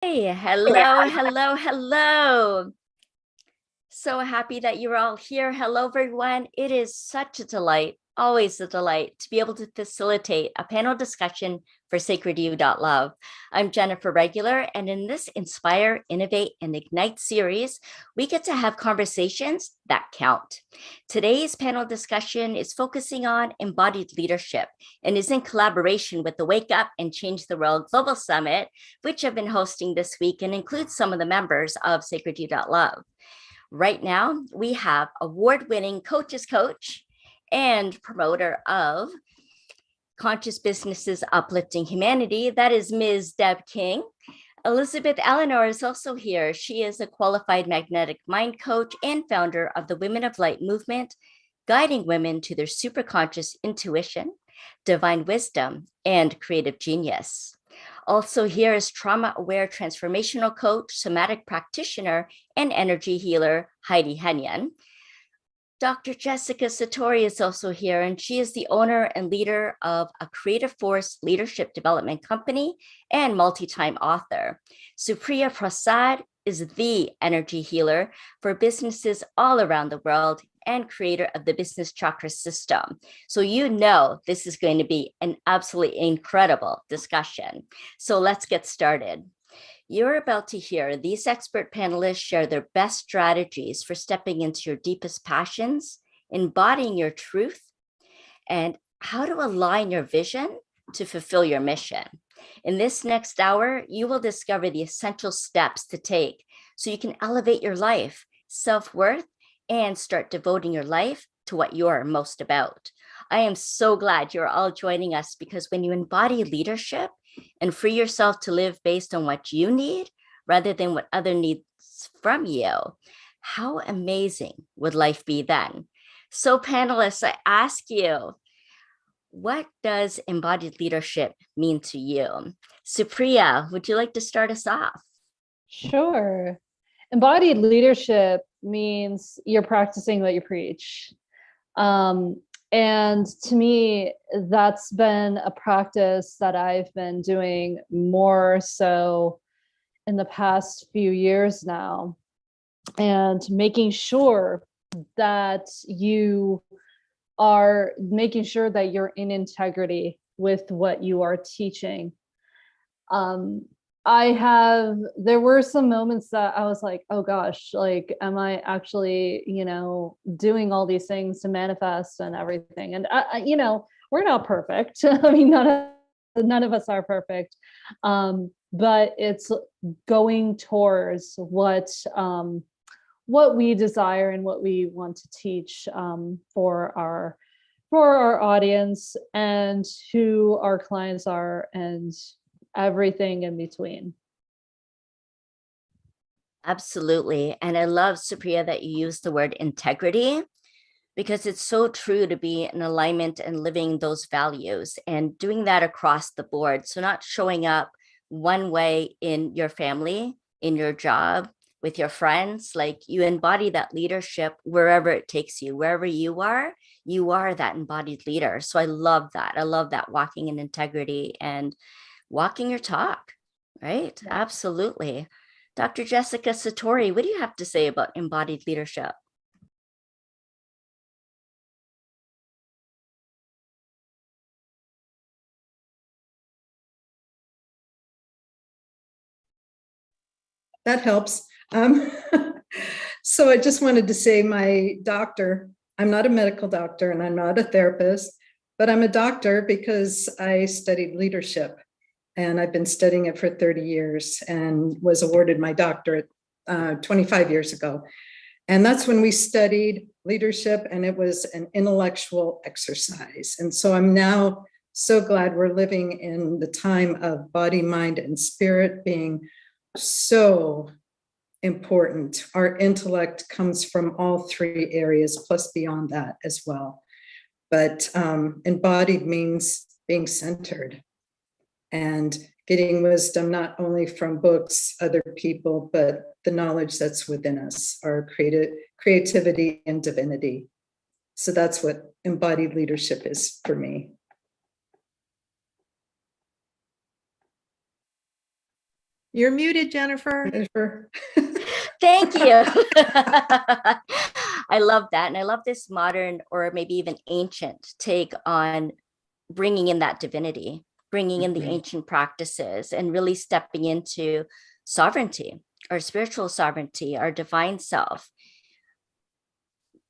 Hey, hello. So happy that you're all here. Hello, everyone. It is such a delight, always a delight, to be able to facilitate a panel discussion for Sacred You.Love. I'm Jennifer Regular, and in this Inspire, Innovate, and Ignite series, we get to have conversations that count. Today's panel discussion is focusing on embodied leadership and is in collaboration with the Wake Up and Change the World Global Summit, which I've been hosting this week and includes some of the members of Sacred You.Love. Right now, we have award-winning coach's coach and promoter of Conscious Businesses Uplifting Humanity. That is Ms. Deb King. Elizabeth Elenor is also here. She is a qualified magnetic mind coach and founder of the Women of Light movement, guiding women to their superconscious intuition, divine wisdom, and creative genius. Also here is trauma-aware transformational coach, somatic practitioner, and energy healer, Heidi Henyon. Dr. Jessika Satori is also here, and she is the owner and leader of a Creative Force leadership development company and multi-time author. Supriya Prasad is the energy healer for businesses all around the world and creator of the business chakra system. So you know this is going to be an absolutely incredible discussion. So let's get started. You're about to hear these expert panelists share their best strategies for stepping into your deepest passions, embodying your truth, and how to align your vision to fulfill your mission. In this next hour, you will discover the essential steps to take so you can elevate your life, self-worth, and start devoting your life to what you're most about. I am so glad you're all joining us, because when you embody leadership and free yourself to live based on what you need rather than what other needs from you, how amazing would life be then? So panelists, I ask you, what does embodied leadership mean to you? Supriya, would you like to start us off? Sure. Embodied leadership means you're practicing what you preach. And to me, that's been a practice that I've been doing more so in the past few years now, and making sure that you are making sure that you're in integrity with what you are teaching. There were some moments that I was like, oh gosh, like, am I actually, doing all these things to manifest and everything? And we're not perfect. I mean, none of us are perfect. But it's going towards what we desire and what we want to teach for our audience and who our clients are, and everything in between. Absolutely. And I love, Supriya, that you use the word integrity, because it's so true to be in alignment and living those values and doing that across the board. So not showing up one way in your family, in your job, with your friends, like you embody that leadership wherever it takes you, wherever you are that embodied leader. So I love that. I love that, walking in integrity and walking your talk, right? Yeah. Absolutely. Dr. Jessika Satori, what do you have to say about embodied leadership? That helps. So I just wanted to say, my doctor, I'm not a medical doctor and I'm not a therapist, but I'm a doctor because I studied leadership. And I've been studying it for 30 years and was awarded my doctorate 25 years ago. And that's when we studied leadership, and it was an intellectual exercise. And so I'm now so glad we're living in the time of body, mind, and spirit being so important. Our intellect comes from all three areas, plus beyond that as well. But embodied means being centered and getting wisdom, not only from books, other people, but the knowledge that's within us, our creativity and divinity. So that's what embodied leadership is for me. You're muted, Jennifer. Jennifer. Thank you. I love that. And I love this modern or maybe even ancient take on bringing in that divinity, bringing in the ancient practices and really stepping into sovereignty, our spiritual sovereignty, our divine self,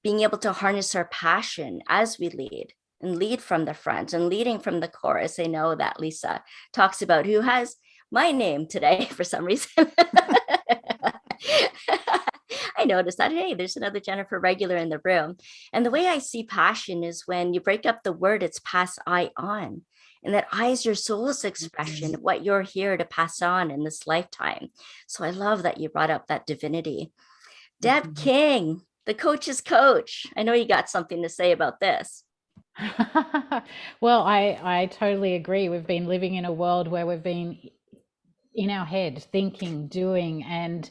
being able to harness our passion as we lead and lead from the front and leading from the chorus. I know that Lisa talks about, who has my name today for some reason. I noticed that, hey, there's another Jennifer regular in the room. And the way I see passion is when you break up the word, it's pass I on. And that I is your soul's expression of what you're here to pass on in this lifetime. So I love that you brought up that divinity. Deb King, the coach's coach. I know you got something to say about this. Well, I totally agree. We've been living in a world where we've been in our head, thinking, doing, and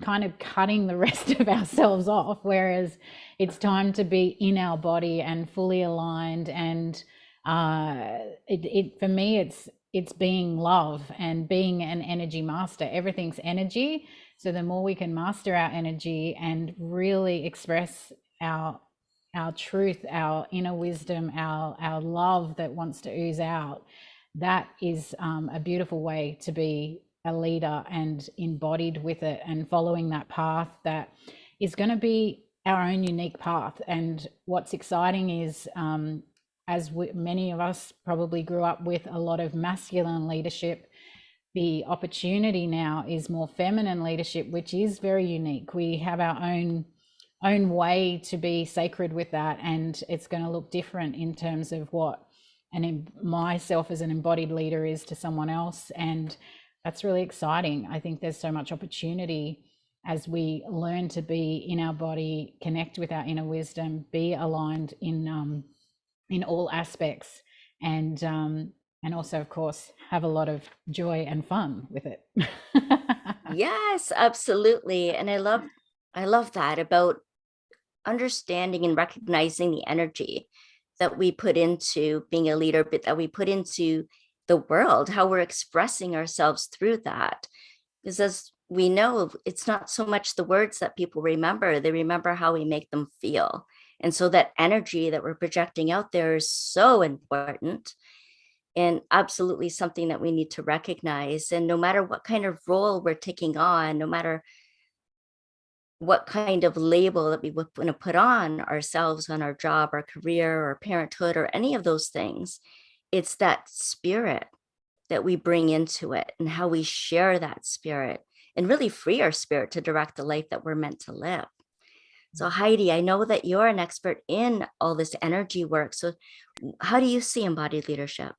kind of cutting the rest of ourselves off, whereas it's time to be in our body and fully aligned. And for me, it's being love and being an energy master. Everything's energy. So the more we can master our energy and really express our truth, our inner wisdom, our love that wants to ooze out, that is a beautiful way to be a leader and embodied with it and following that path that is going to be our own unique path. And what's exciting is, many of us probably grew up with a lot of masculine leadership, the opportunity now is more feminine leadership, which is very unique. We have our own way to be sacred with that, and it's going to look different in terms of what myself as an embodied leader is to someone else. And that's really exciting. I think there's so much opportunity as we learn to be in our body, connect with our inner wisdom, be aligned in all aspects, and also, of course, have a lot of joy and fun with it. Yes, absolutely. And I love that about understanding and recognizing the energy that we put into being a leader, but that we put into the world, how we're expressing ourselves through that. Because as we know, it's not so much the words that people remember, they remember how we make them feel. And so that energy that we're projecting out there is so important and absolutely something that we need to recognize. And no matter what kind of role we're taking on, no matter what kind of label that we would want to put on ourselves, on our job, our career, or parenthood, or any of those things, it's that spirit that we bring into it and how we share that spirit and really free our spirit to direct the life that we're meant to live. So Heidi, I know that you're an expert in all this energy work. So how do you see embodied leadership?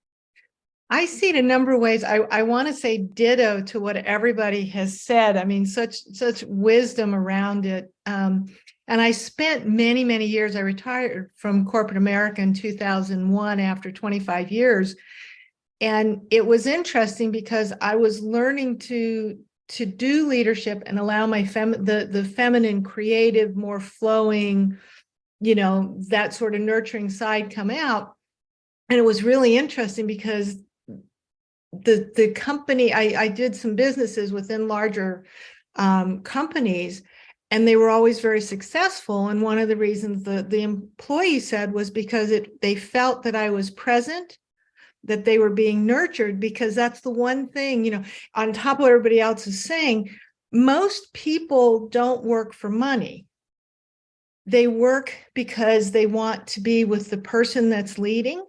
I see it a number of ways. I want to say ditto to what everybody has said. I mean, such wisdom around it. And I spent many, many years, I retired from corporate America in 2001 after 25 years. And it was interesting because I was learning to do leadership and allow my the feminine, creative, more flowing, that sort of nurturing side come out. And it was really interesting because the company, I did some businesses within larger companies, and they were always very successful. And one of the reasons the employee said was because they felt that I was present, that they were being nurtured, because that's the one thing, on top of what everybody else is saying, most people don't work for money. They work because they want to be with the person that's leading,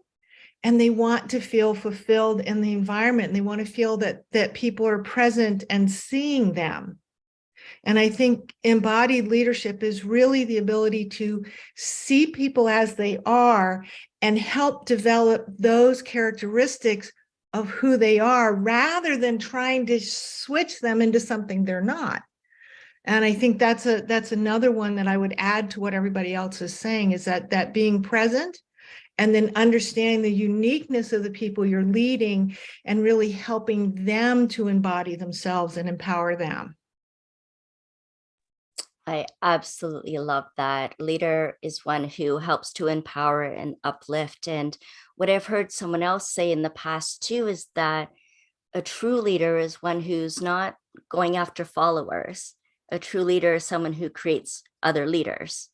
and they want to feel fulfilled in the environment. And they want to feel that people are present and seeing them. And I think embodied leadership is really the ability to see people as they are and help develop those characteristics of who they are, rather than trying to switch them into something they're not. And I think that's another one that I would add to what everybody else is saying, is that being present and then understanding the uniqueness of the people you're leading and really helping them to embody themselves and empower them. I absolutely love that. Leader is one who helps to empower and uplift. And what I've heard someone else say in the past too is that a true leader is one who's not going after followers. A true leader is someone who creates other leaders.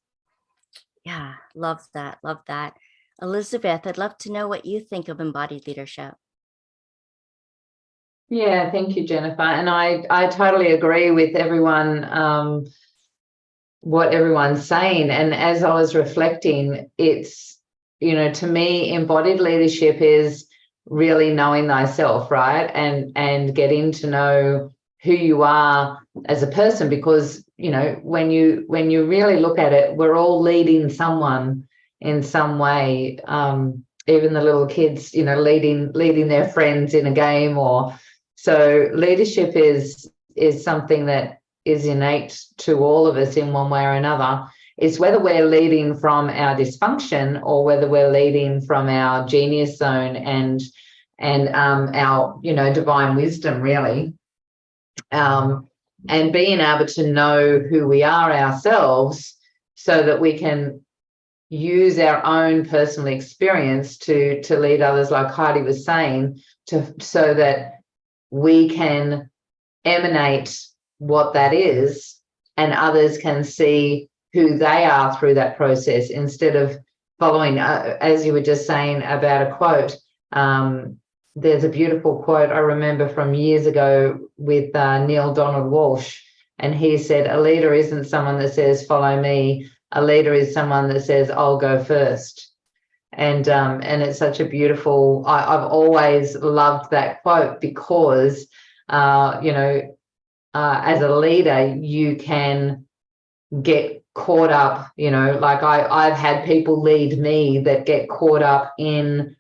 Yeah, love that. Love that. Elizabeth, I'd love to know what you think of embodied leadership. Yeah, thank you, Jennifer. And I totally agree with everyone, what everyone's saying. And as I was reflecting, it's, to me, embodied leadership is really knowing thyself, right? And getting to know who you are as a person, because, when you really look at it, we're all leading someone in some way. Even the little kids, leading their friends in a game, or so leadership is something that is innate to all of us in one way or another. It's whether we're leading from our dysfunction or whether we're leading from our genius zone and our divine wisdom, really. And being able to know who we are ourselves, so that we can use our own personal experience to lead others, like Heidi was saying, so that we can emanate what that is, and others can see who they are through that process, instead of following, as you were just saying about a quote. There's a beautiful quote I remember from years ago with Neil Donald Walsh, and he said, a leader isn't someone that says, follow me. A leader is someone that says, I'll go first. And it's such a beautiful, I've always loved that quote, because, as a leader, you can get caught up, like I've had people lead me that get caught up in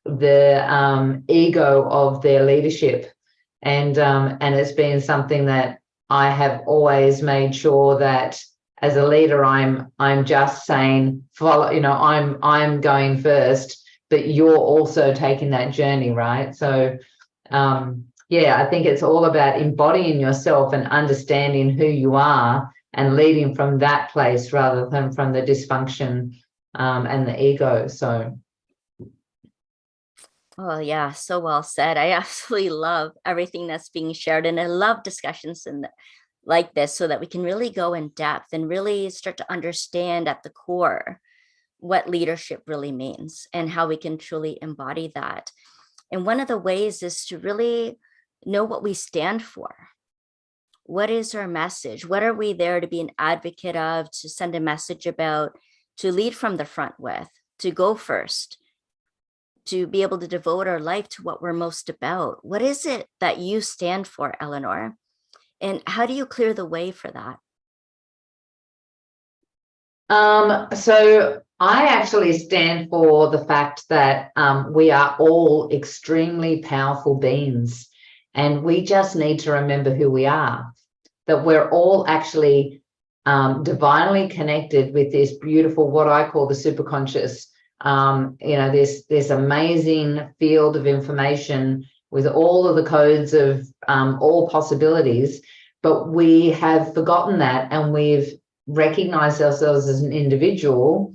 the ego of their leadership. And it's been something that I have always made sure that as a leader, I'm just saying, follow, I'm going first, but you're also taking that journey, right? So, I think it's all about embodying yourself and understanding who you are and leading from that place rather than from the dysfunction and the ego. So. Oh, yeah, so well said. I absolutely love everything that's being shared. And I love discussions like this, so that we can really go in depth and really start to understand at the core what leadership really means and how we can truly embody that. And one of the ways is to really know what we stand for. What is our message? What are we there to be an advocate of, to send a message about, to lead from the front with, to go first, to be able to devote our life to what we're most about? What is it that you stand for, Elenor? And how do you clear the way for that? So I actually stand for the fact that we are all extremely powerful beings, and we just need to remember who we are, that we're all actually divinely connected with this beautiful, what I call the superconscious, this amazing field of information with all of the codes of all possibilities. But we have forgotten that, and we've recognized ourselves as an individual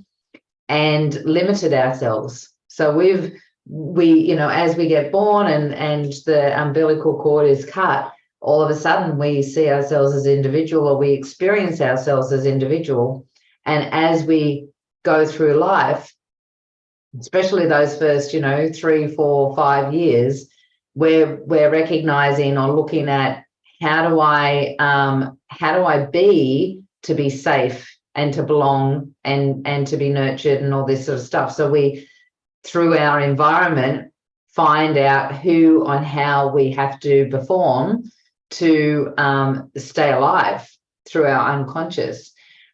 and limited ourselves. So we as we get born and the umbilical cord is cut, all of a sudden we see ourselves as individual, or we experience ourselves as individual. And as we go through life, especially those first 3, 4, 5 years, we're recognizing or looking at, how do I be to be safe and to belong and to be nurtured and all this sort of stuff. So we, through our environment, find out who and how we have to perform to stay alive through our unconscious.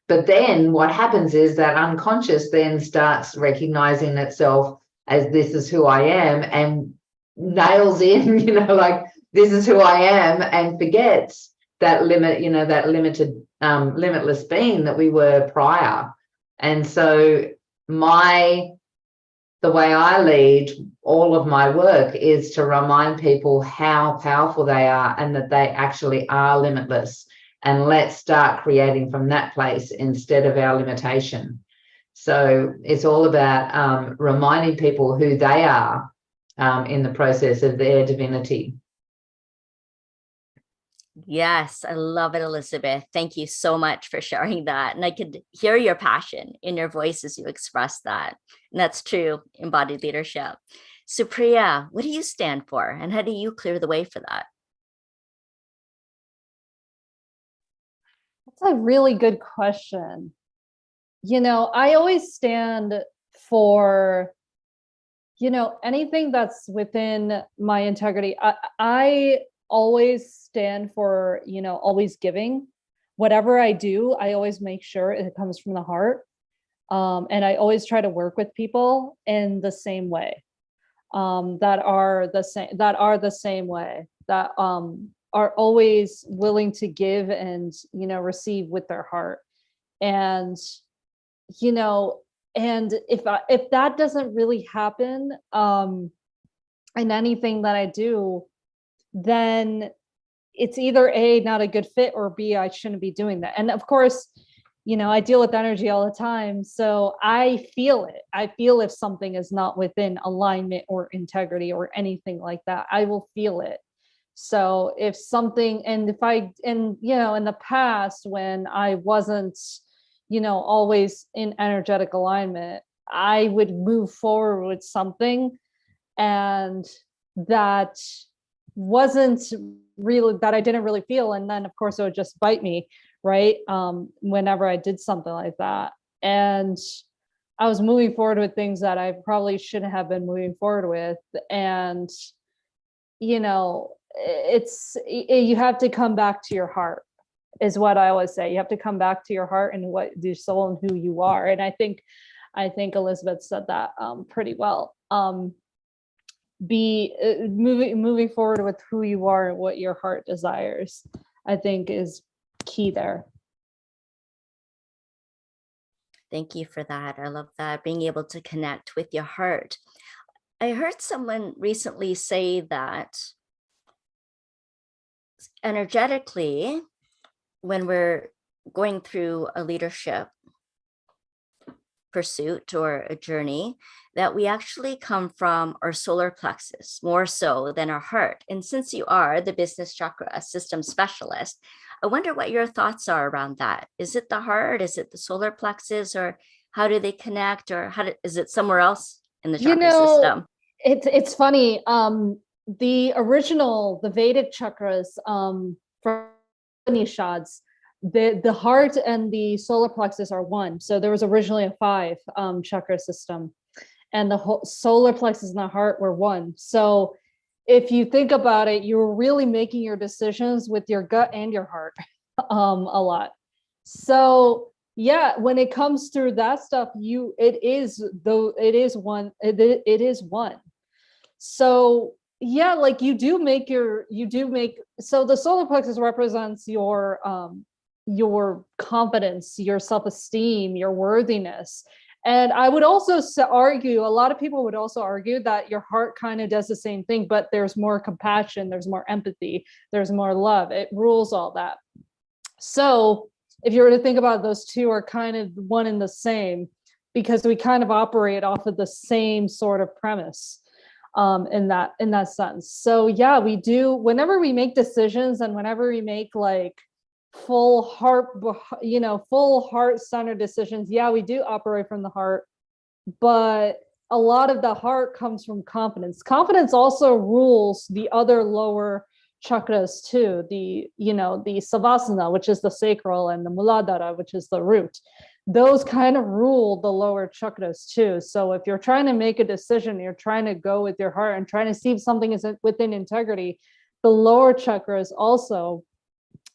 But then what happens is that unconscious then starts recognizing itself as, this is who I am, and nails in, like, this is who I am, and forgets that that limitless being that we were prior. And so the way I lead all of my work is to remind people how powerful they are, and that they actually are limitless. And let's start creating from that place instead of our limitation. So it's all about reminding people who they are in the process of their divinity. Yes, I love it, Elizabeth. Thank you so much for sharing that. And I could hear your passion in your voice as you express that. And that's true, embodied leadership. Supriya, what do you stand for? And how do you clear the way for that? That's a really good question. I always stand for, anything that's within my integrity. I always stand for, always giving. Whatever I do, I always make sure it comes from the heart. And I always try to work with people in the same way, that are the same way, that are always willing to give and, receive with their heart. And, and if that doesn't really happen, in anything that I do, then it's either A, not a good fit, or B, I shouldn't be doing that. And of course, I deal with energy all the time. So I feel it. I feel if something is not within alignment or integrity or anything like that, I will feel it. So if something, and in the past, when I wasn't, always in energetic alignment, I would move forward with something, and that wasn't really, that I didn't really feel. And then of course it would just bite me, right? Whenever I did something like that. And I was moving forward with things that I probably shouldn't have been moving forward with. And, you have to come back to your heart, is what I always say. You have to come back to your heart and what your soul and who you are. And I think Elizabeth said that pretty well. Be moving forward with who you are and what your heart desires, I think, is key there. Thank you for that. I love that, being able to connect with your heart. I heard someone recently say that energetically, when we're going through a leadership pursuit or a journey, that we actually come from our solar plexus more so than our heart. And since you are the business chakra system specialist, I wonder what your thoughts are around that. Is it the heart? Is it the solar plexus? Or how do they connect? Or is it somewhere else in the chakra system? It's funny. The Vedic chakras, from Upanishads, the heart and the solar plexus are one. So there was originally a 5 chakra system, and the whole solar plexus and the heart were one. So if you think about it, you're really making your decisions with your gut and your heart a lot. So yeah, when it comes through that stuff, it is one. It is one. So yeah, like so the solar plexus represents your confidence, your self-esteem, your worthiness. And I would also argue, a lot of people would also argue that your heart kind of does the same thing, but there's more compassion, there's more empathy, there's more love. It rules all that. So if you were to think about, those two are kind of one and the same, because we kind of operate off of the same sort of premise in that sense. So yeah, we do, whenever we make decisions and whenever we make like full heart-centered decisions, yeah, we do operate from the heart, but a lot of the heart comes from confidence. Confidence also rules the other lower chakras too, the savasana, which is the sacral, and the muladhara, which is the root. Those kind of rule the lower chakras too. So if you're trying to make a decision, you're trying to go with your heart and trying to see if something is within integrity, the lower chakras also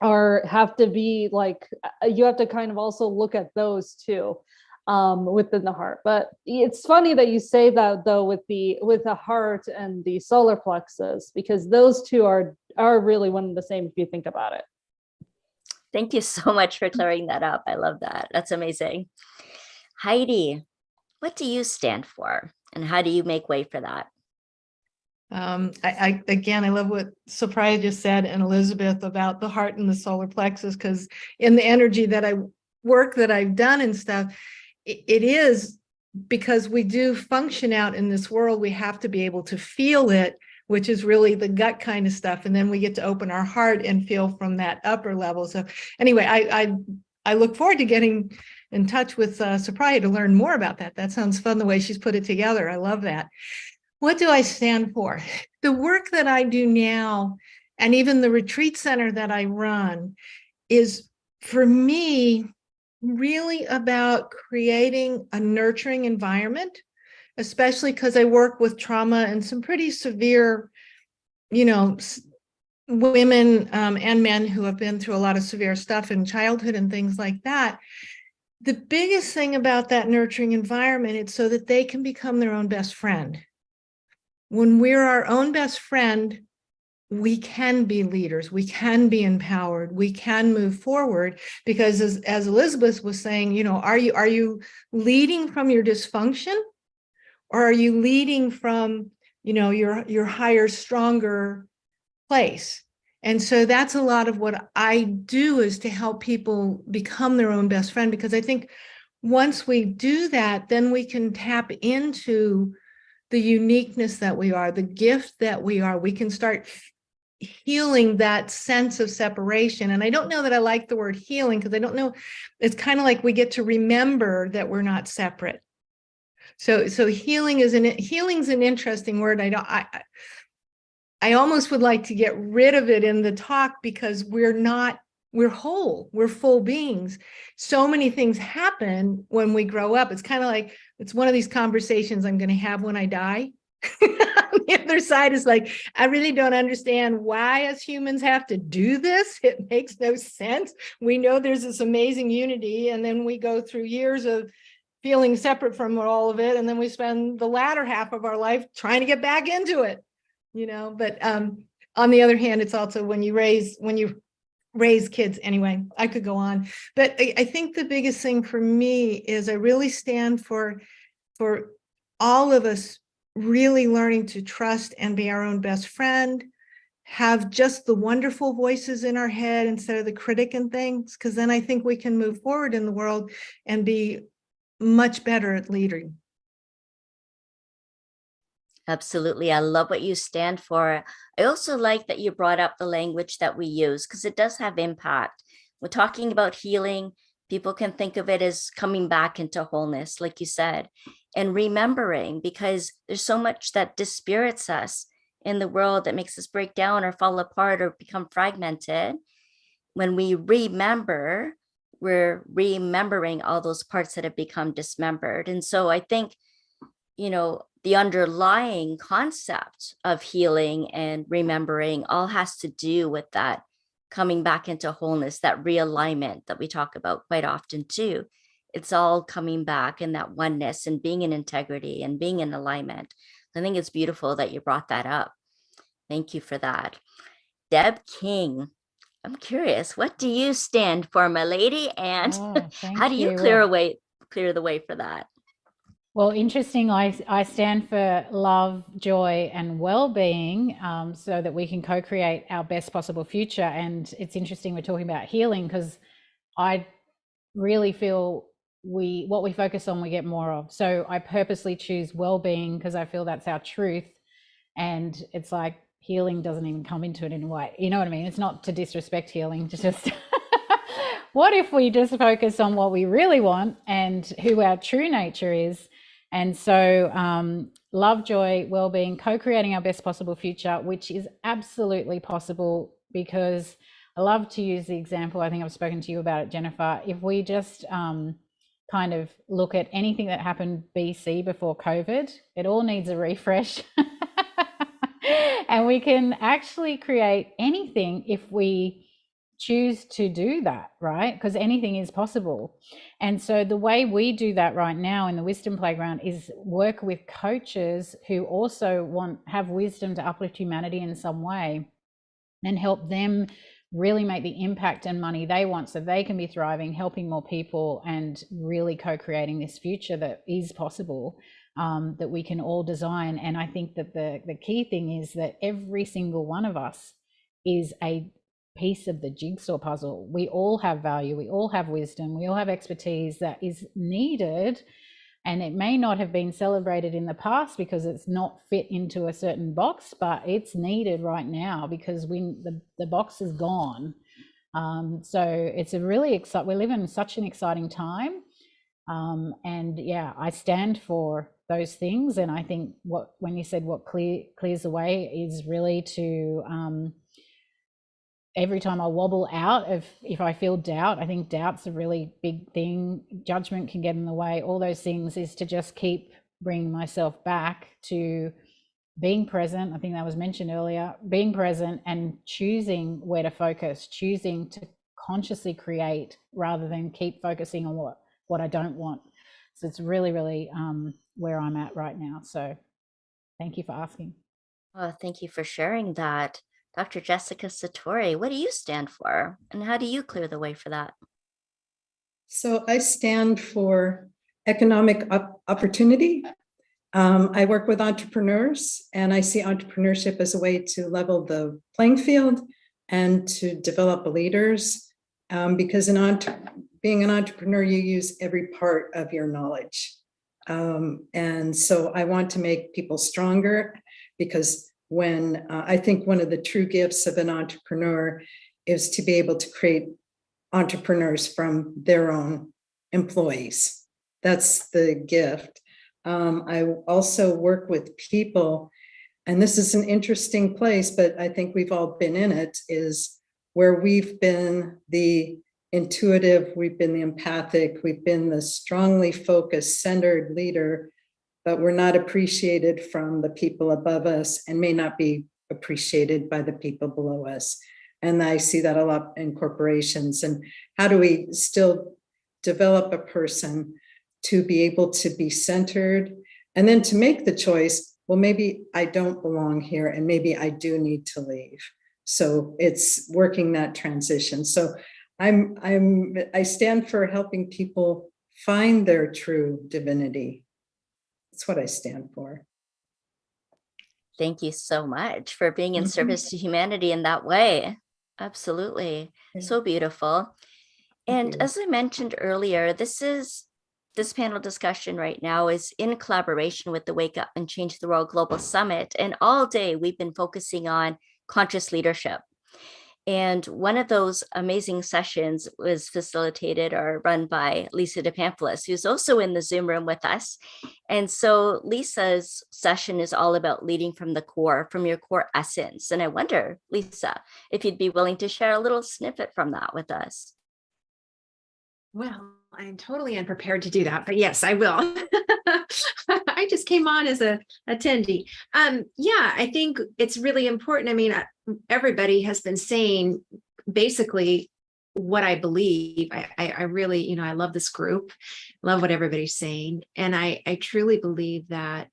have to be like, you have to kind of also look at those too within the heart. But it's funny that you say that though, with the heart and the solar plexus, because those two are really one and the same if you think about it. Thank you so much for clearing that up. I love that. That's amazing. Heidi, what do you stand for, and how do you make way for that? I love what Supriya just said, and Elizabeth, about the heart and the solar plexus, because in the energy that I've done and stuff, it is because we do function out in this world, we have to be able to feel it which is really the gut kind of stuff. And then we get to open our heart and feel from that upper level. So anyway, I look forward to getting in touch with Supriya to learn more about that. That sounds fun, the way she's put it together. I love that. What do I stand for? The work that I do now, and even the retreat center that I run, is for me really about creating a nurturing environment, especially because I work with trauma and some pretty severe, women and men who have been through a lot of severe stuff in childhood and things like that. The biggest thing about that nurturing environment is so that they can become their own best friend. When we're our own best friend, we can be leaders, we can be empowered, we can move forward, because as Elizabeth was saying, are you leading from your dysfunction, or are you leading from, your higher, stronger place? And so that's a lot of what I do, is to help people become their own best friend, because I think once we do that, then we can tap into the uniqueness that we are, the gift that we are. We can start healing that sense of separation. And I don't know that I like the word healing, because I don't know, it's kind of like we get to remember that we're not separate. So healing's an interesting word. I almost would like to get rid of it in the talk, because we're whole, we're full beings. So many things happen when we grow up. It's kind of like, it's one of these conversations I'm going to have when I die. The other side is like, I really don't understand why as humans have to do this. It makes no sense. We know there's this amazing unity, and then we go through years of feeling separate from all of it, and then we spend the latter half of our life trying to get back into it. But on the other hand, it's also when you raise kids. Anyway, I could go on, but I think the biggest thing for me is I really stand for all of us really learning to trust and be our own best friend, have just the wonderful voices in our head instead of the critic and things, because then I think we can move forward in the world and be much better at leading. Absolutely. I love what you stand for. I also like that you brought up the language that we use, because it does have impact. We're talking about healing. People can think of it as coming back into wholeness, like you said, and remembering, because there's so much that dispirits us in the world that makes us break down or fall apart or become fragmented. When we remember, we're remembering all those parts that have become dismembered. And so I think, the underlying concept of healing and remembering all has to do with that coming back into wholeness, that realignment that we talk about quite often too. It's all coming back in that oneness and being in integrity and being in alignment. I think it's beautiful that you brought that up. Thank you for that. Deb King, I'm curious, what do you stand for, my lady? And how do you clear the way for that? Well, interesting. I stand for love, joy, and well-being, so that we can co-create our best possible future. And it's interesting we're talking about healing, because I really feel what we focus on, we get more of. So I purposely choose well-being because I feel that's our truth. And it's like healing doesn't even come into it in a way. You know what I mean? It's not to disrespect healing, just what if we just focus on what we really want and who our true nature is? And so love, joy, well-being, co-creating our best possible future, which is absolutely possible, because I love to use the example, I think I've spoken to you about it, Jennifer. If we just kind of look at anything that happened BC before COVID, it all needs a refresh. And we can actually create anything if we choose to do that, right? Because anything is possible. And so the way we do that right now in the Wisdom Playground is work with coaches who also have wisdom to uplift humanity in some way, and help them really make the impact and money they want, so they can be thriving, helping more people, and really co-creating this future that is possible, that we can all design. And I think that the key thing is that every single one of us is a piece of the jigsaw puzzle. We all have value, we all have wisdom, we all have expertise that is needed And it may not have been celebrated in the past because it's not fit into a certain box, but it's needed right now because the box is gone. So it's a really exciting, we live in such an exciting time. And yeah, I stand for those things. And I think when you said what clears the way is really to, every time I wobble out of, if I feel doubt, I think doubt's a really big thing. Judgment can get in the way. All those things is to just keep bringing myself back to being present. I think that was mentioned earlier, being present and choosing where to focus, choosing to consciously create rather than keep focusing on what I don't want. So it's really, really where I'm at right now. So thank you for asking. Oh, thank you for sharing that. Dr. Jessika Satori, what do you stand for? And how do you clear the way for that? So I stand for economic opportunity. I work with entrepreneurs, and I see entrepreneurship as a way to level the playing field and to develop leaders. Because being an entrepreneur, you use every part of your knowledge. And so I want to make people stronger, because when I think one of the true gifts of an entrepreneur is to be able to create entrepreneurs from their own employees. That's the gift. I also work with people, and this is an interesting place, but I think we've all been in it, is where we've been the intuitive, we've been the empathic, we've been the strongly focused, centered leader, but we're not appreciated from the people above us and may not be appreciated by the people below us. And I see that a lot in corporations. And how do we still develop a person to be able to be centered and then to make the choice, well, maybe I don't belong here and maybe I do need to leave. So it's working that transition. So I stand for helping people find their true divinity. That's what I stand for. Thank you so much for being in service to humanity in that way. Absolutely. So beautiful. And as I mentioned earlier, this panel discussion right now is in collaboration with the Wake Up and Change the World Global Summit. And all day we've been focusing on conscious leadership. And one of those amazing sessions was facilitated or run by Lisa DePamplis, who's also in the Zoom room with us. And so Lisa's session is all about leading from the core, from your core essence. And I wonder, Lisa, if you'd be willing to share a little snippet from that with us. Well, I'm totally unprepared to do that, but yes, I will. I just came on as a attendee. Yeah, I think it's really important. I mean, everybody has been saying basically what I believe. I really, I love this group, love what everybody's saying. And I truly believe that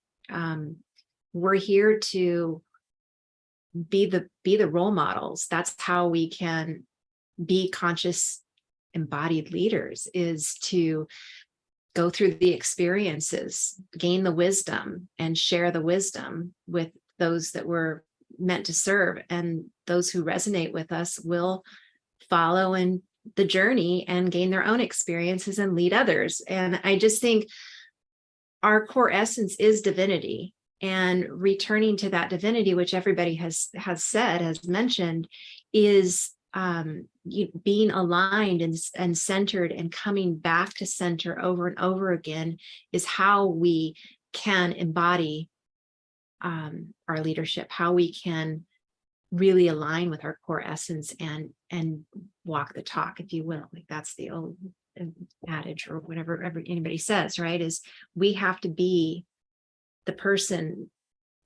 we're here to be the role models. That's how we can be conscious embodied leaders, is to go through the experiences, gain the wisdom, and share the wisdom with those that we're meant to serve. And those who resonate with us will follow in the journey and gain their own experiences and lead others. And I just think our core essence is divinity, and returning to that divinity, which everybody has mentioned, is being aligned and centered and coming back to center over and over again is how we can embody our leadership, how we can really align with our core essence and walk the talk, if you will. Like, that's the old adage or whatever anybody says, right? Is we have to be the person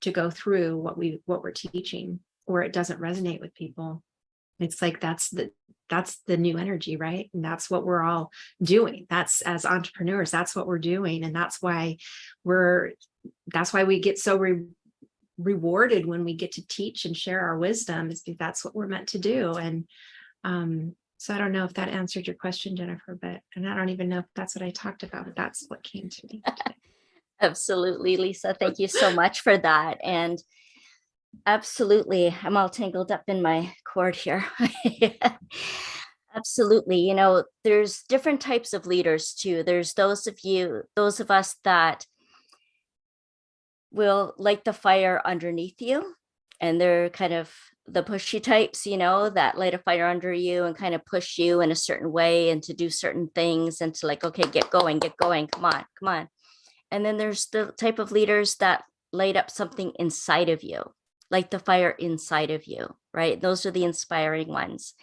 to go through what we're teaching, or it doesn't resonate with people. It's like that's the new energy, right? And that's what we're all doing. That's, as entrepreneurs, that's what we're doing, and that's why we get so rewarded when we get to teach and share our wisdom, is because that's what we're meant to do. And so I don't know if that answered your question, Jennifer, and I don't even know if that's what I talked about, but that's what came to me today. Absolutely, Lisa. Thank you so much for that. And absolutely, I'm all tangled up in my cord here. Absolutely. There's different types of leaders too. There's those of us that will light the fire underneath you. And they're kind of the pushy types, that light a fire under you and kind of push you in a certain way and to do certain things and to like, okay, get going, come on. And then there's the type of leaders that light up something inside of you, like the fire inside of you, right? Those are the inspiring ones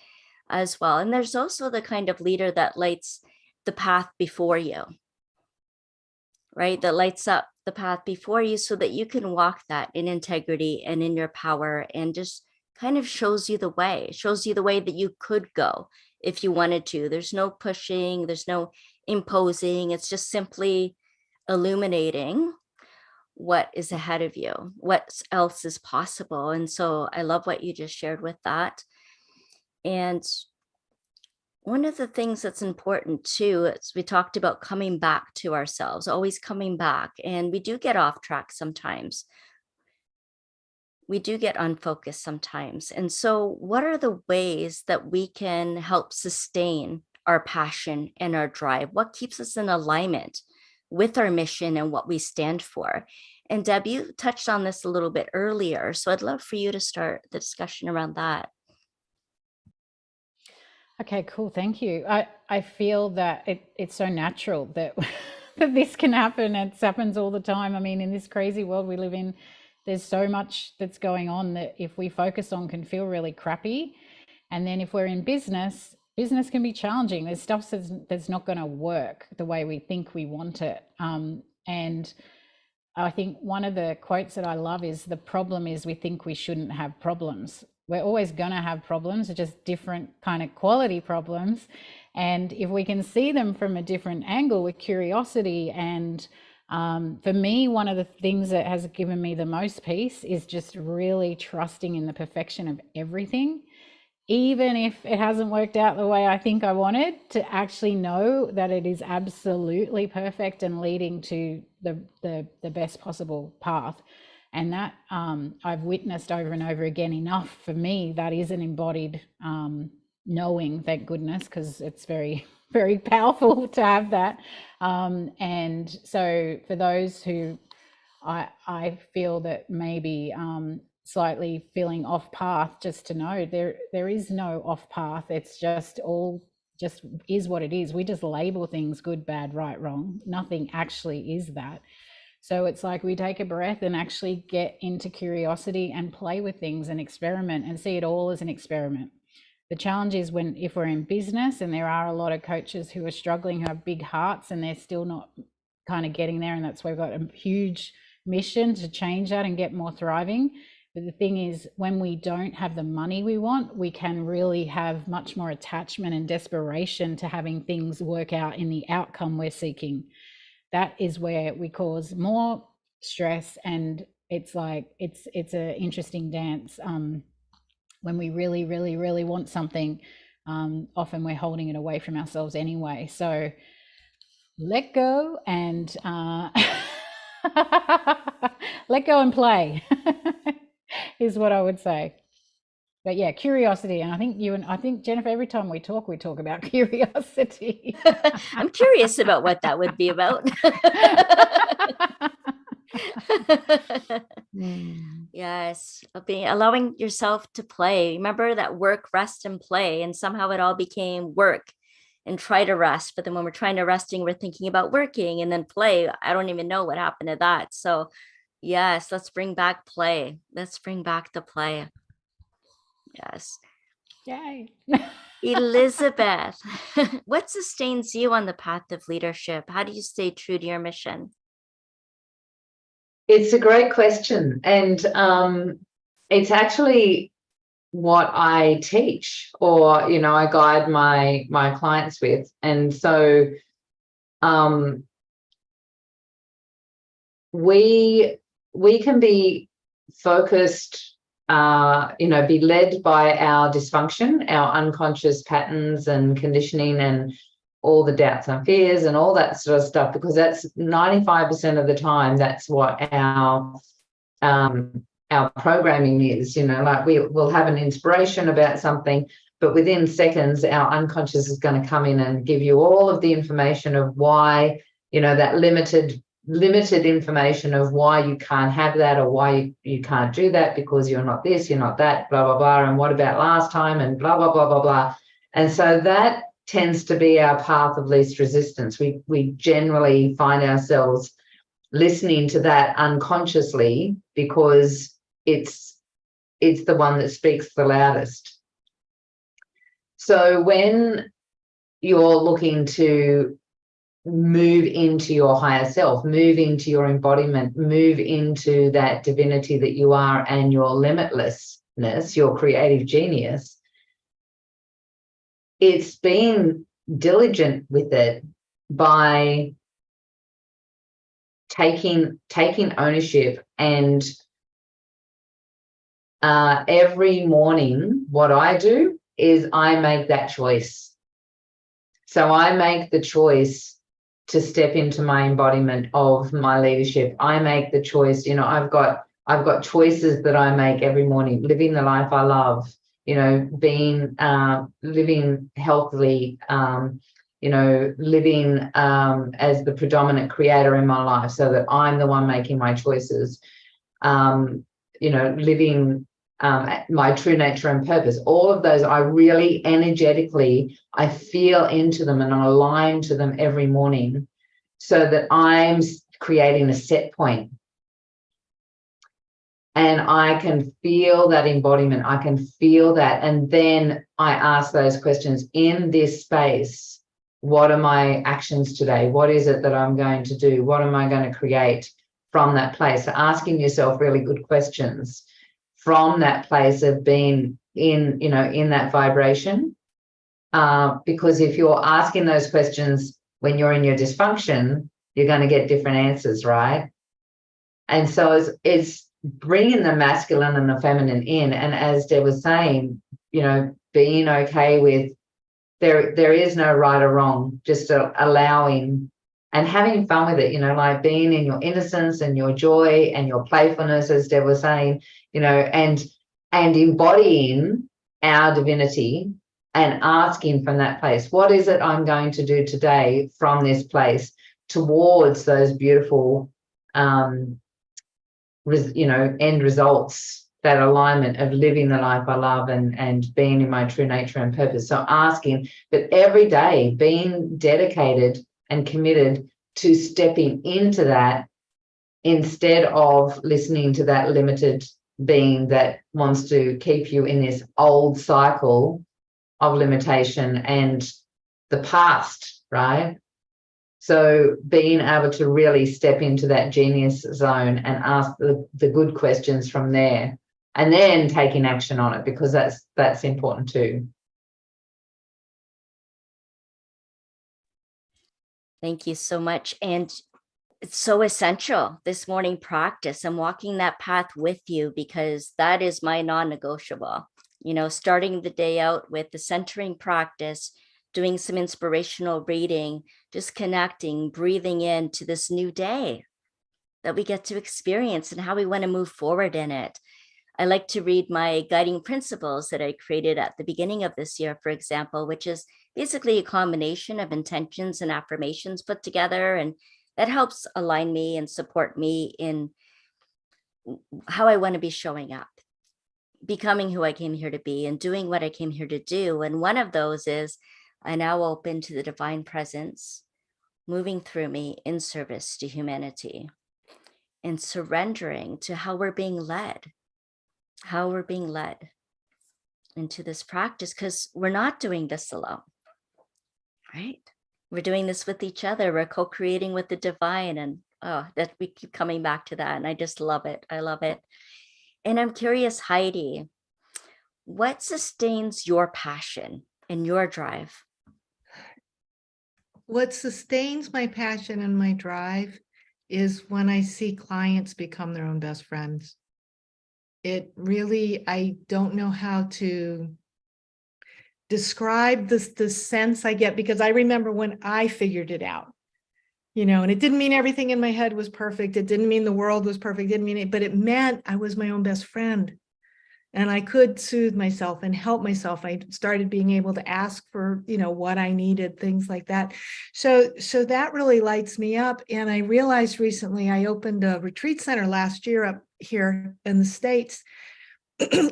as well. And there's also the kind of leader that lights the path before you, right? That lights up the path before you so that you can walk that in integrity and in your power, and just kind of shows you the way that you could go if you wanted to. There's no pushing, there's no imposing. It's just simply illuminating what is ahead of you, what else is possible. And so I love what you just shared with that. And one of the things that's important too is we talked about coming back to ourselves, always coming back. And we do get off track sometimes. We do get unfocused sometimes. And so what are the ways that we can help sustain our passion and our drive? What keeps us in alignment with our mission and what we stand for? And Deb, you touched on this a little bit earlier. So I'd love for you to start the discussion around that. Okay, cool. Thank you. I feel that it's so natural that that this can happen. It happens all the time. I mean, in this crazy world we live in, there's so much that's going on that if we focus on can feel really crappy. And then if we're in business can be challenging. There's stuff that's not going to work the way we think we want it. And I think one of the quotes that I love is, the problem is we think we shouldn't have problems. We're always going to have problems, just different kind of quality problems. And if we can see them from a different angle with curiosity, and for me, one of the things that has given me the most peace is just really trusting in the perfection of everything. Even if it hasn't worked out the way I think I wanted, to actually know that it is absolutely perfect and leading to the best possible path. And that I've witnessed over and over again enough. For me, that is an embodied knowing, thank goodness, because it's very, very powerful to have that. And so for those who I feel that maybe slightly feeling off path, just to know there is no off path. It's just is what it is. We just label things good, bad, right, wrong. Nothing actually is that. So it's like we take a breath and actually get into curiosity and play with things and experiment and see it all as an experiment. The challenge is if we're in business, and there are a lot of coaches who are struggling, who have big hearts, and they're still not kind of getting there. And that's why we've got a huge mission to change that and get more thriving. But the thing is, when we don't have the money we want, we can really have much more attachment and desperation to having things work out in the outcome we're seeking. That is where we cause more stress, and it's like it's an interesting dance. When we really, really, really want something, often we're holding it away from ourselves anyway. So let go and let go and play is what I would say. But yeah, curiosity. And I think Jennifer, every time we talk about curiosity. I'm curious about what that would be about. Yes, allowing yourself to play. Remember that work, rest, and play. And somehow it all became work and try to rest. But then when we're trying to resting, we're thinking about working, and then play. I don't even know what happened to that. So yes, let's bring back play. Let's bring back the play. Yes. Yay. Elizabeth, what sustains you on the path of leadership? How do you stay true to your mission? It's a great question. And it's actually what I teach, or, I guide my clients with. And so we can be focused, be led by our dysfunction, our unconscious patterns and conditioning, and all the doubts and fears and all that sort of stuff, because that's 95% of the time, that's what our programming is. Like we'll have an inspiration about something, but within seconds, our unconscious is going to come in and give you all of the information of why, that limited information of why you can't have that, or why you can't do that, because you're not this, you're not that, blah, blah, blah. And what about last time? And blah, blah, blah, blah, blah. And so that tends to be our path of least resistance. We generally find ourselves listening to that unconsciously because it's the one that speaks the loudest. So when you're looking to move into your higher self, move into your embodiment, move into that divinity that you are and your limitlessness, your creative genius, it's being diligent with it by taking ownership. And every morning, what I do is I make that choice. So I make the choice to step into my embodiment of my leadership. I make the choice, I've got choices that I make every morning, living the life I love, being, living healthily, living as the predominant creator in my life, so that I'm the one making my choices, living my true nature and purpose. All of those, I really energetically, I feel into them and I align to them every morning, so that I'm creating a set point. And I can feel that embodiment. I can feel that. And then I ask those questions in this space. What are my actions today? What is it that I'm going to do? What am I going to create from that place? So asking yourself really good questions from that place of being in that vibration. Because if you're asking those questions when you're in your dysfunction, you're going to get different answers, right? And so it's bringing the masculine and the feminine in. And as Deb was saying, being okay with there is no right or wrong, just allowing and having fun with it, like being in your innocence and your joy and your playfulness, as Deb was saying, and embodying our divinity and asking from that place, what is it I'm going to do today from this place towards those beautiful, end results, that alignment of living the life I love and being in my true nature and purpose. So asking, but every day being dedicated and committed to stepping into that, instead of listening to that limited being that wants to keep you in this old cycle of limitation and the past, right? So being able to really step into that genius zone and ask the good questions from there, and then taking action on it, because that's important too. Thank you so much. And it's so essential, this morning practice. I'm walking that path with you because that is my non-negotiable. Starting the day out with the centering practice, doing some inspirational reading, just connecting, breathing into this new day that we get to experience and how we want to move forward in it. I like to read my guiding principles that I created at the beginning of this year, for example, which is basically a combination of intentions and affirmations put together. And that helps align me and support me in how I want to be showing up, becoming who I came here to be and doing what I came here to do. And one of those is I now open to the divine presence, moving through me in service to humanity and surrendering to how we're being led into this practice, because we're not doing this alone, right? We're doing this with each other. We're co-creating with the divine. And that we keep coming back to that. And I just love it. I love it. And I'm curious, Heidi, what sustains your passion and your drive? What sustains my passion and my drive is when I see clients become their own best friends. It really, I don't know how to describe the sense I get, because I remember when I figured it out, and it didn't mean everything in my head was perfect. It didn't mean the world was perfect. It didn't mean it, but it meant I was my own best friend. and I could soothe myself and help myself. I started being able to ask for, what I needed, things like that. So that really lights me up. And I realized recently I opened a retreat center last year up here in the States.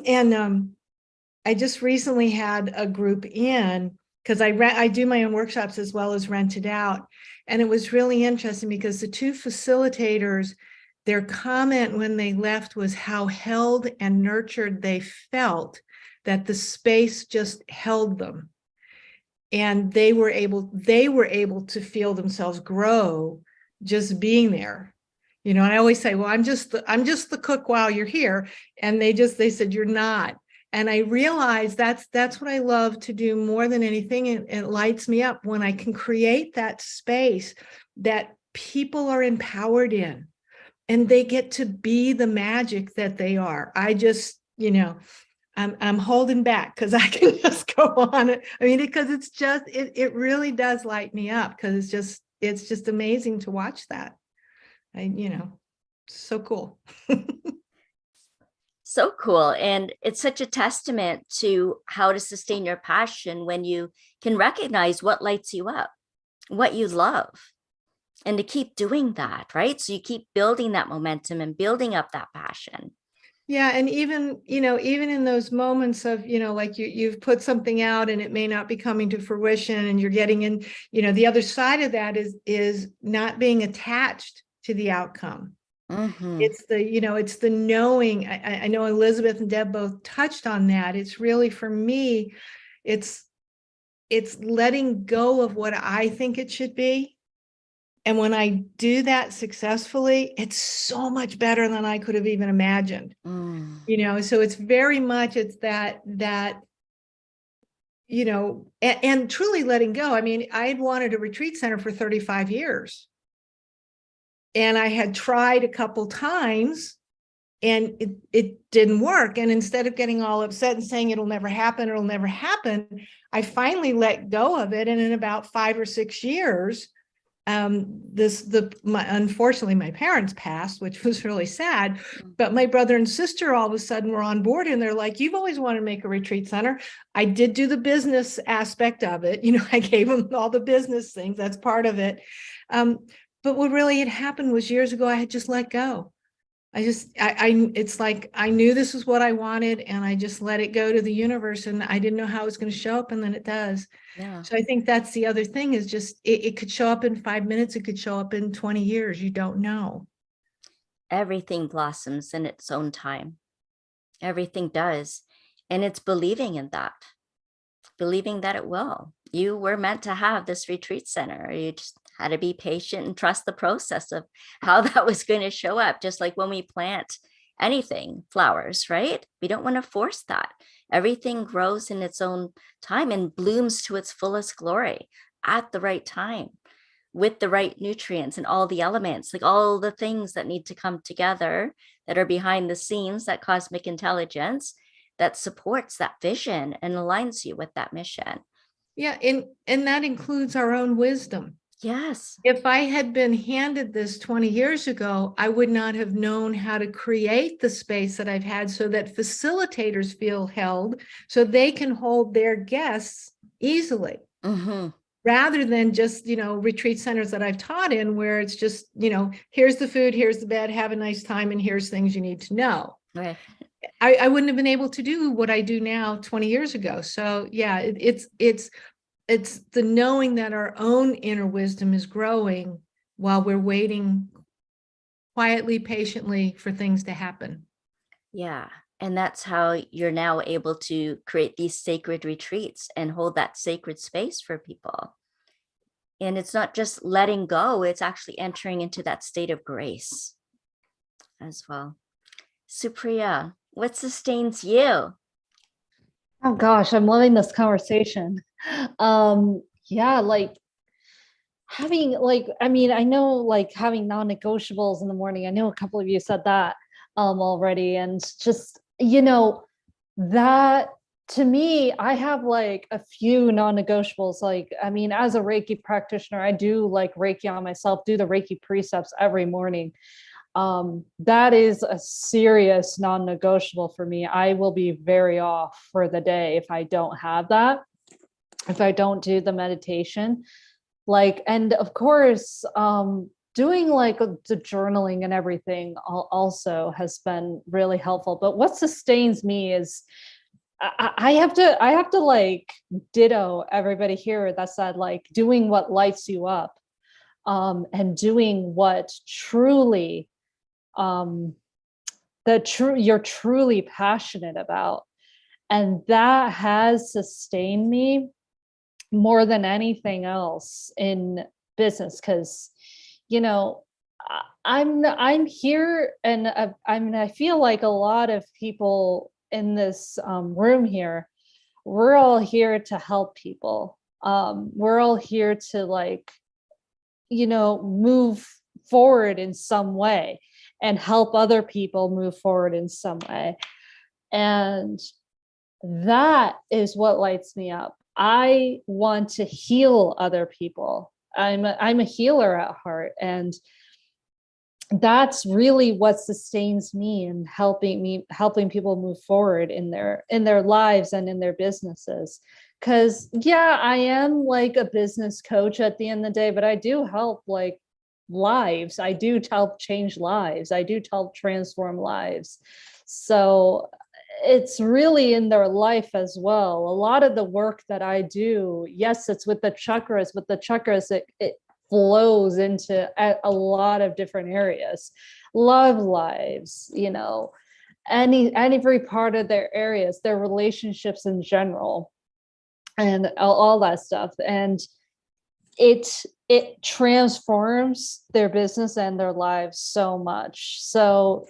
And I just recently had a group in, because I do my own workshops as well as rent it out. And it was really interesting because the two facilitators, their comment when they left was how held and nurtured they felt, that the space just held them. And they were able to feel themselves grow just being there. And I always say, well, I'm just the cook while you're here. And they said, you're not. And I realized that's what I love to do more than anything. It lights me up when I can create that space that people are empowered in, and they get to be the magic that they are. I just, I'm holding back because I can just go on it. I mean, because it's just, it really does light me up, because it's just amazing to watch that. So cool. So cool. And it's such a testament to how to sustain your passion when you can recognize what lights you up, what you love, and to keep doing that, right? So you keep building that momentum and building up that passion. Yeah. And even in those moments of, like you've put something out and it may not be coming to fruition, and you're getting in, the other side of that is not being attached to the outcome. Mm-hmm. It's the knowing. I know Elizabeth and Deb both touched on that. It's really, for me, it's letting go of what I think it should be. And when I do that successfully, it's so much better than I could have even imagined. So it's very much, it's that, and truly letting go. I mean, I had wanted a retreat center for 35 years. And I had tried a couple times and it didn't work. And instead of getting all upset and saying it'll never happen, I finally let go of it. And in about 5 or 6 years, unfortunately, my parents passed, which was really sad. But my brother and sister all of a sudden were on board, and they're like, "You've always wanted to make a retreat center." I did do the business aspect of it. I gave them all the business things. That's part of it. But what really had happened was, years ago, I had just let go. It's like I knew this is what I wanted, and I just let it go to the universe, and I didn't know how it was going to show up, and then it does. Yeah. So I think that's the other thing, is just it could show up in 5 minutes, it could show up in 20 years. You don't know. Everything blossoms in its own time. Everything does. And it's believing in that, believing that it will. You were meant to have this retreat center. You just had to be patient and trust the process of how that was going to show up. Just like when we plant anything, flowers, right? We don't want to force that. Everything grows in its own time and blooms to its fullest glory at the right time, with the right nutrients and all the elements, like all the things that need to come together that are behind the scenes, that cosmic intelligence that supports that vision and aligns you with that mission. Yeah. And that includes our own wisdom. Yes. If I had been handed this 20 years ago, I would not have known how to create the space that I've had, so that facilitators feel held, so they can hold their guests easily. Mm-hmm. Rather than just, retreat centers that I've taught in, where it's just, here's the food, here's the bed, have a nice time, and here's things you need to know. Right. I wouldn't have been able to do what I do now 20 years ago. So yeah, it's the knowing that our own inner wisdom is growing while we're waiting quietly, patiently for things to happen. Yeah. And that's how you're now able to create these sacred retreats and hold that sacred space for people. And it's not just letting go, it's actually entering into that state of grace as well. Supriya, what sustains you? Oh gosh, I'm loving this conversation. Yeah, like having I know, like having non-negotiables in the morning. I know a couple of you said that already, and just that, to me, I have like a few non-negotiables. As a Reiki practitioner, I do like Reiki on myself, do the Reiki precepts every morning. that is a serious non-negotiable for me. I will be very off for the day if I don't have that, if I don't do the meditation. Like, and of course, doing like the journaling and everything also has been really helpful. But what sustains me is I have to like ditto everybody here that said like doing what lights you up, and doing what truly you're truly passionate about. And that has sustained me more than anything else in business, because I'm here, and I feel like a lot of people in this room here, we're all here to help people. We're all here to like move forward in some way and help other people move forward in some way. And that is what lights me up. I want to heal other people. I'm a healer at heart, and that's really what sustains me and helping people move forward in their lives and in their businesses. Because yeah, I am like a business coach at the end of the day, but I do help like lives. I do help change lives. I do help transform lives. So it's really in their life as well. A lot of the work that I do, yes, it's with the chakras, but the chakras, it flows into a lot of different areas. Love lives, every part of their areas, their relationships in general, and all that stuff. And it transforms their business and their lives so much. So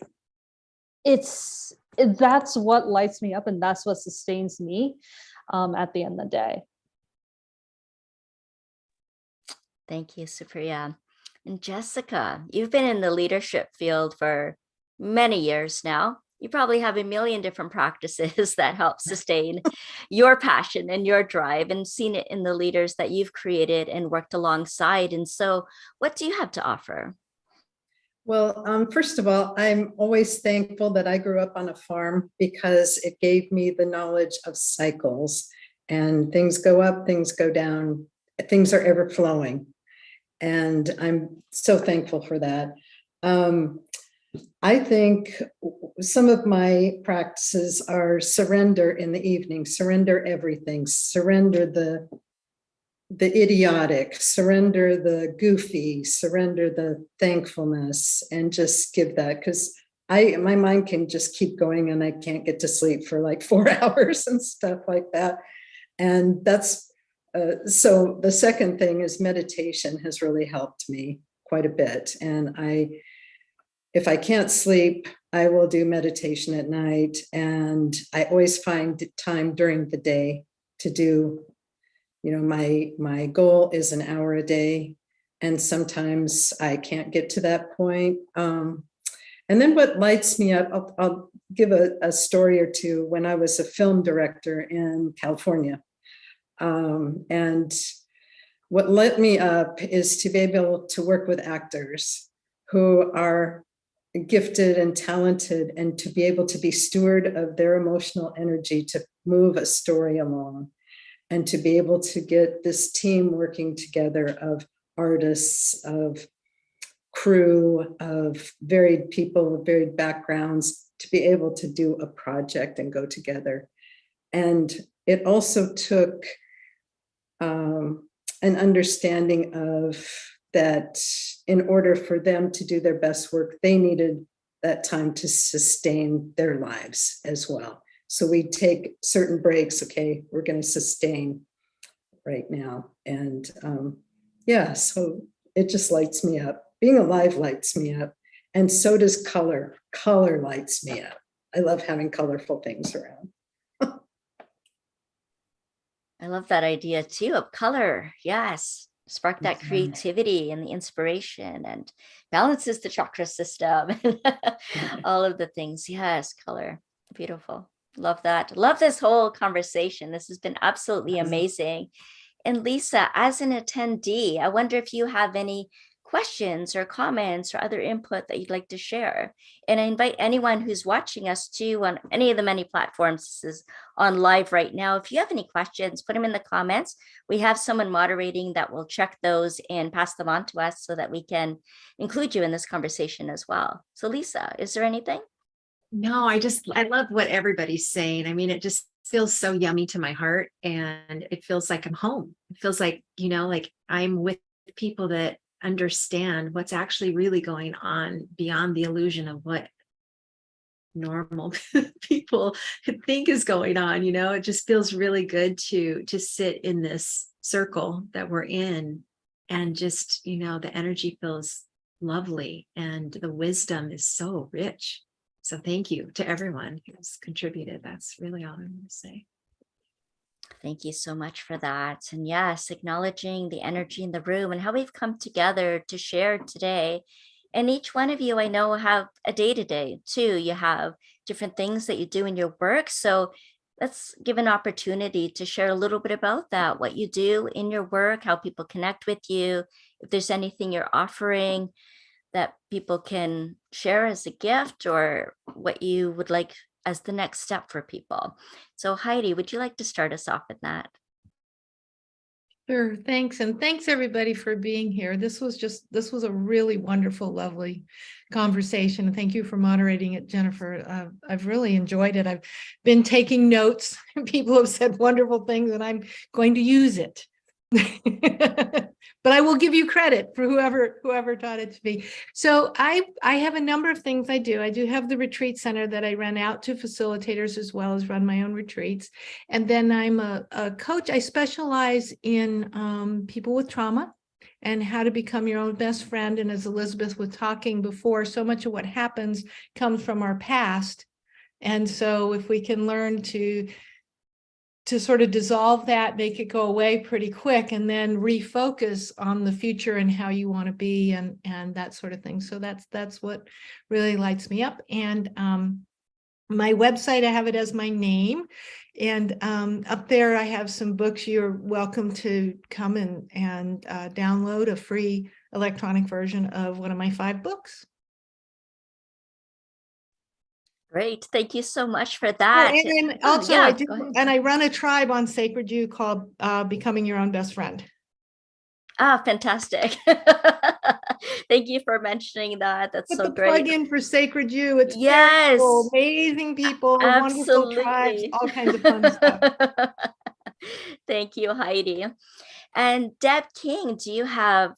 that's what lights me up, and that's what sustains me at the end of the day. Thank you, Supriya. And Jessika, you've been in the leadership field for many years now. You probably have a million different practices that help sustain your passion and your drive, and seen it in the leaders that you've created and worked alongside. And so what do you have to offer? Well, first of all, I'm always thankful that I grew up on a farm, because it gave me the knowledge of cycles, and things go up, things go down, things are ever flowing. And I'm so thankful for that. I think some of my practices are surrender in the evening, surrender everything, surrender the idiotic, surrender the goofy, surrender the thankfulness, and just give that, because my mind can just keep going and I can't get to sleep for like 4 hours and stuff like that. And that's so the second thing is meditation has really helped me quite a bit. And if I can't sleep, I will do meditation at night, and I always find time during the day to do. My goal is an hour a day, and sometimes I can't get to that point. And then what lights me up, I'll give a story or two. When I was a film director in California, and what lit me up is to be able to work with actors who are gifted and talented, and to be able to be steward of their emotional energy to move a story along, and to be able to get this team working together of artists, of crew, of varied people with varied backgrounds, to be able to do a project and go together. And it also took an understanding of that in order for them to do their best work, they needed that time to sustain their lives as well. So we take certain breaks. Okay, we're going to sustain right now. And so it just lights me up. Being alive lights me up. And so does color. Color lights me up. I love having colorful things around. I love that idea too of color. Yes. Spark that creativity and the inspiration, and balances the chakra system. All of the things. Yes, color. Beautiful. Love that. Love this whole conversation. This has been absolutely amazing. And Lisa, as an attendee, I wonder if you have any questions or comments or other input that you'd like to share. And I invite anyone who's watching us too on any of the many platforms. This is on live right now. If you have any questions, put them in the comments. We have someone moderating that will check those and pass them on to us so that we can include you in this conversation as well. So Lisa, is there anything? No, I love what everybody's saying. I mean, it just feels so yummy to my heart, and it feels like I'm home. It feels like, like I'm with people that understand what's actually really going on beyond the illusion of what normal people think is going on. It just feels really good to sit in this circle that we're in, and just, the energy feels lovely and the wisdom is so rich. So thank you to everyone who's contributed. That's really all I'm going to say. Thank you so much for that. And yes, acknowledging the energy in the room and how we've come together to share today. And each one of you, I know, have a day-to-day too. You have different things that you do in your work. So let's give an opportunity to share a little bit about that, what you do in your work, how people connect with you, if there's anything you're offering that people can share as a gift, or what you would like as the next step for people. So Heidi, would you like to start us off with that? Sure, thanks. And thanks everybody for being here. This was a really wonderful, lovely conversation. Thank you for moderating it, Jennifer. I've really enjoyed it. I've been taking notes. People have said wonderful things and I'm going to use it. But I will give you credit for whoever taught it to me. So I have a number of things I do. I do have the retreat center that I rent out to facilitators as well as run my own retreats. And then I'm a coach. I specialize in people with trauma and how to become your own best friend. And as Elizabeth was talking before, so much of what happens comes from our past. And so if we can learn to sort of dissolve that, make it go away pretty quick, and then refocus on the future and how you want to be and that sort of thing. So that's what really lights me up. And my website, I have it as my name. And up there, I have some books. You're welcome to come and download a free electronic version of one of my 5 books. Great. Thank you so much for that. And also, I run a tribe on Sacred You called Becoming Your Own Best Friend. Ah, fantastic. Thank you for mentioning that. That's so great. Plug in for Sacred You. It's yes, cool, amazing people, wonderful tribes, all kinds of fun stuff. Thank you, Heidi. And Deb King, do you have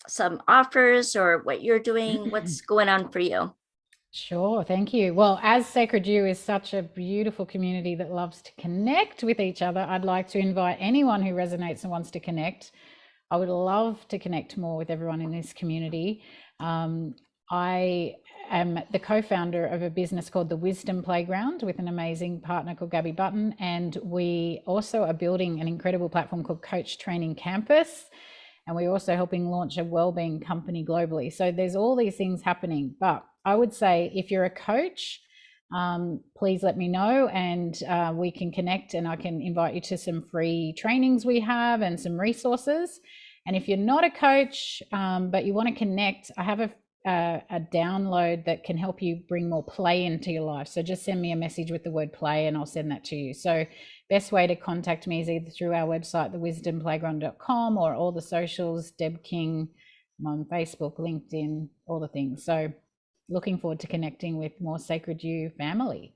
some offers or what you're doing? What's going on for you? Sure, thank you. Well, as Sacred You is such a beautiful community that loves to connect with each other, I'd like to invite anyone who resonates and wants to connect. I would love to connect more with everyone in this community. I am the co-founder of a business called The Wisdom Playground with an amazing partner called Gabby Button. And we also are building an incredible platform called Coach Training Campus. And we're also helping launch a wellbeing company globally. So there's all these things happening. But I would say if you're a coach, please let me know and we can connect, and I can invite you to some free trainings we have and some resources. And if you're not a coach, but you want to connect, I have a download that can help you bring more play into your life. So just send me a message with the word play and I'll send that to you. So best way to contact me is either through our website, thewisdomplayground.com, or all the socials, Deb King, I'm on Facebook, LinkedIn, all the things. So looking forward to connecting with more Sacred You family.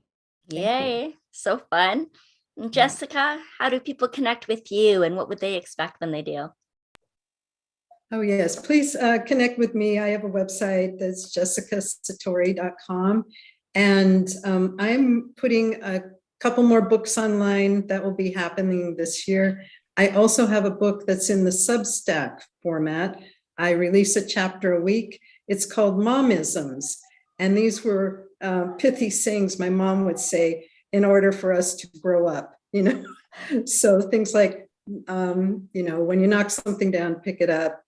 Yay, so fun. And Jessika, how do people connect with you and what would they expect when they do? Oh, yes, please connect with me. I have a website that's jessikasatori.com. And I'm putting a couple more books online that will be happening this year. I also have a book that's in the Substack format. I release a chapter a week. It's called Momisms. And these were pithy sayings my mom would say in order for us to grow up, So things like, when you knock something down, pick it up,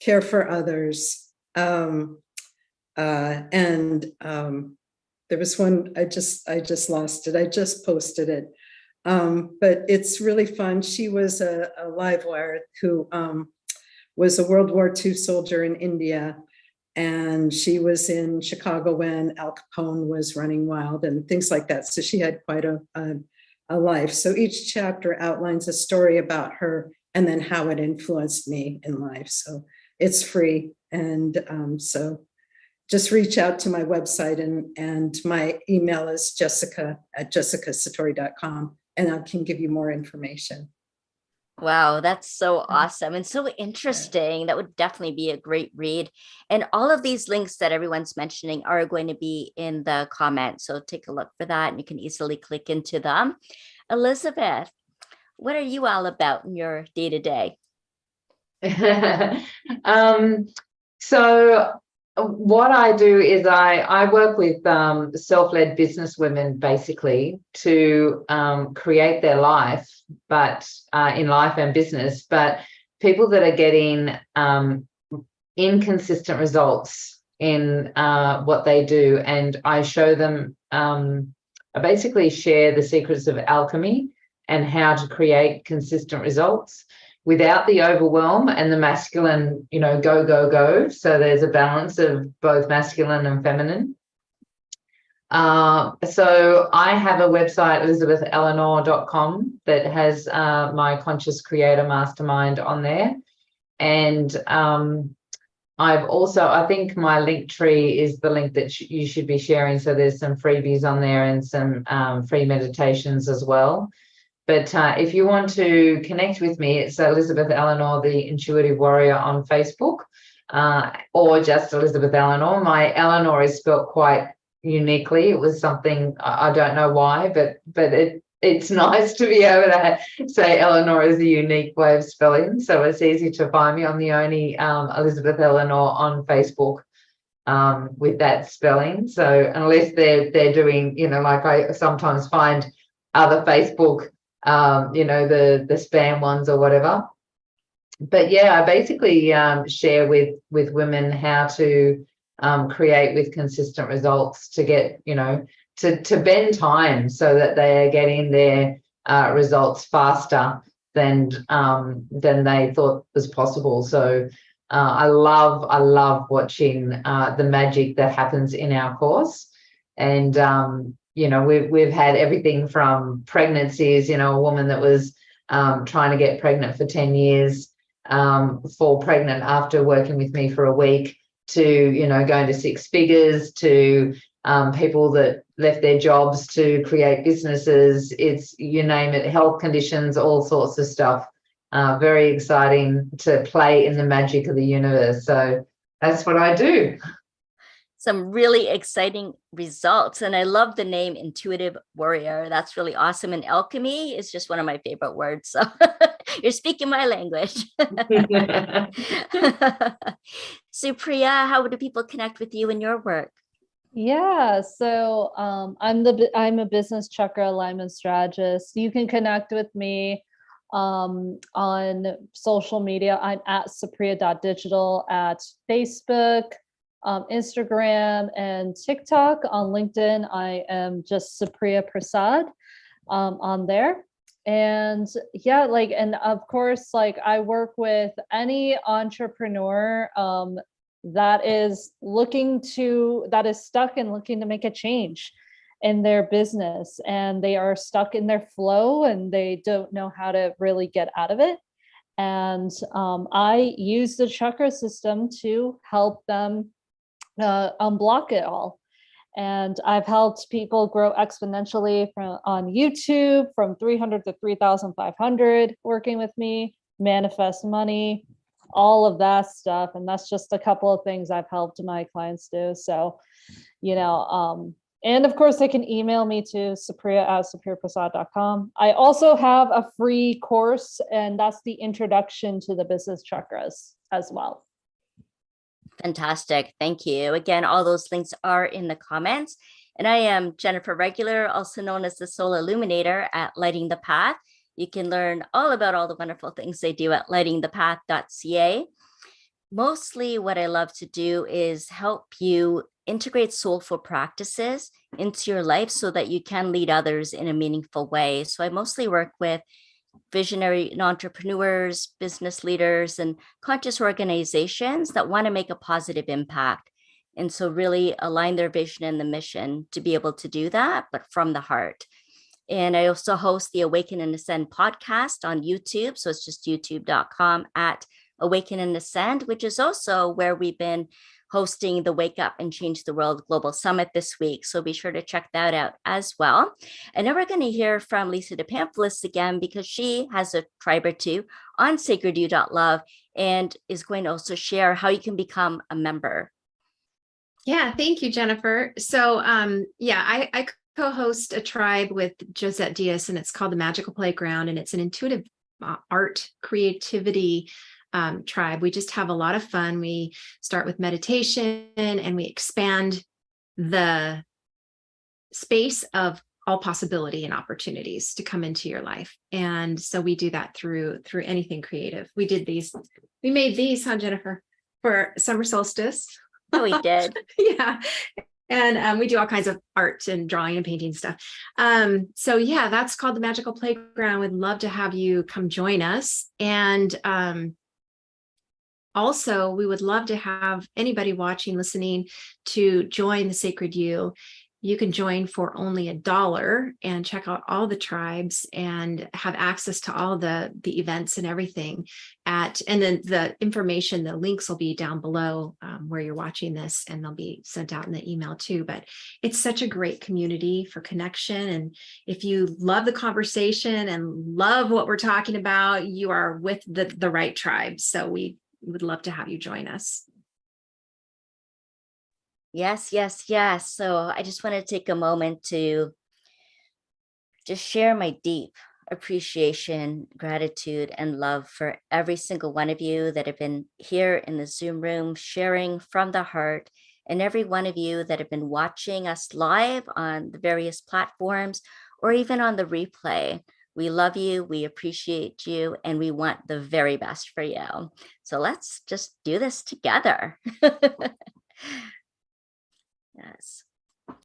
care for others. And there was one, I just lost it. I just posted it. But it's really fun. She was a live wire who was a World War II soldier in India. And she was in Chicago when Al Capone was running wild and things like that. So she had quite a life. So each chapter outlines a story about her and then how it influenced me in life. So it's free. And so just reach out to my website, and my email is jessika@jessikasatori.com, and I can give you more information. Wow, that's so awesome and so interesting. That would definitely be a great read. And all of these links that everyone's mentioning are going to be in the comments. So take a look for that and you can easily click into them. Elizabeth, what are you all about in your day-to-day? So what I do is I work with self-led business women basically to create their life, but in life and business, but people that are getting inconsistent results in what they do. And I show them, I basically share the secrets of alchemy and how to create consistent results without the overwhelm and the masculine, go, go, go. So there's a balance of both masculine and feminine. So I have a website, ElizabethElenor.com, that has my Conscious Creator Mastermind on there. And I've also, I think my link tree is the link that you should be sharing. So there's some freebies on there and some free meditations as well. But if you want to connect with me, it's Elizabeth Elenor, the Intuitive Warrior on Facebook, or just Elizabeth Elenor. My Elenor is spelt quite uniquely. It was something, I don't know why, but it's nice to be able to say Elenor is a unique way of spelling. So it's easy to find me. I'm the only Elizabeth Elenor on Facebook with that spelling. So unless they're doing, like I sometimes find other Facebook the spam ones or whatever. But yeah, I basically share with women how to create with consistent results to get, to bend time so that they are getting their results faster than they thought was possible. So I love watching the magic that happens in our course. And we've had everything from pregnancies, a woman that was trying to get pregnant for 10 years, fall pregnant after working with me for a week, to, going to 6 figures, to people that left their jobs to create businesses. It's, you name it, health conditions, all sorts of stuff. Very exciting to play in the magic of the universe. So that's what I do. Some really exciting results. And I love the name Intuitive Warrior. That's really awesome. And alchemy is just one of my favorite words. So you're speaking my language. Supriya, how do people connect with you and your work? Yeah, so I'm a business chakra alignment strategist. You can connect with me on social media. I'm at supriya.digital at Facebook, Instagram, and TikTok. On LinkedIn, I am just Supriya Prasad on there. And yeah, and of course, I work with any entrepreneur that is stuck and looking to make a change in their business, and they are stuck in their flow and they don't know how to really get out of it. And I use the chakra system to help them unblock it all. And I've helped people grow exponentially on YouTube from 300 to 3,500 working with me, manifest money, all of that stuff. And that's just a couple of things I've helped my clients do. So, and of course they can email me to supriya@supriyaprasad.com. I also have a free course, and that's the introduction to the business chakras as well. Fantastic. Thank you. Again, all those links are in the comments. And I am Jennifer Regular, also known as the Soul Illuminator at Lighting the Path. You can learn all about all the wonderful things they do at lightingthepath.ca. Mostly what I love to do is help you integrate soulful practices into your life so that you can lead others in a meaningful way. So I mostly work with visionary entrepreneurs, business leaders, and conscious organizations that want to make a positive impact. And so really align their vision and the mission to be able to do that, but from the heart. And I also host the Awaken and Ascend podcast on YouTube. So it's just youtube.com at Awaken and Ascend, which is also where we've been hosting the Wake Up and Change the World Global Summit this week. So be sure to check that out as well. And now we're going to hear from Lisa the Panelist again, because she has a tribe or two on sacredyou.love and is going to also share how you can become a member. Yeah, thank you, Jennifer. So I co-host a tribe with Josette Diaz, and it's called the Magical Playground, and it's an intuitive art creativity tribe. We just have a lot of fun. We start with meditation and we expand the space of all possibility and opportunities to come into your life. And so we do that through anything creative. We made these, huh, Jennifer, for summer solstice. Oh, we did. Yeah. And we do all kinds of art and drawing and painting stuff. So yeah, that's called the Magical Playground. We'd love to have you come join us. And also, we would love to have anybody watching, listening to join the Sacred You. You can join for only $1 and check out all the tribes and have access to all the events and everything and then the information, the links will be down below where you're watching this, and they'll be sent out in the email too. But it's such a great community for connection. And if you love the conversation and love what we're talking about, you are with the right tribe. So we would love to have you join us. Yes, yes, yes. So I just want to take a moment to just share my deep appreciation, gratitude, and love for every single one of you that have been here in the Zoom room, sharing from the heart, and every one of you that have been watching us live on the various platforms or even on the replay. We love you, we appreciate you, and we want the very best for you. So let's just do this together. Yes.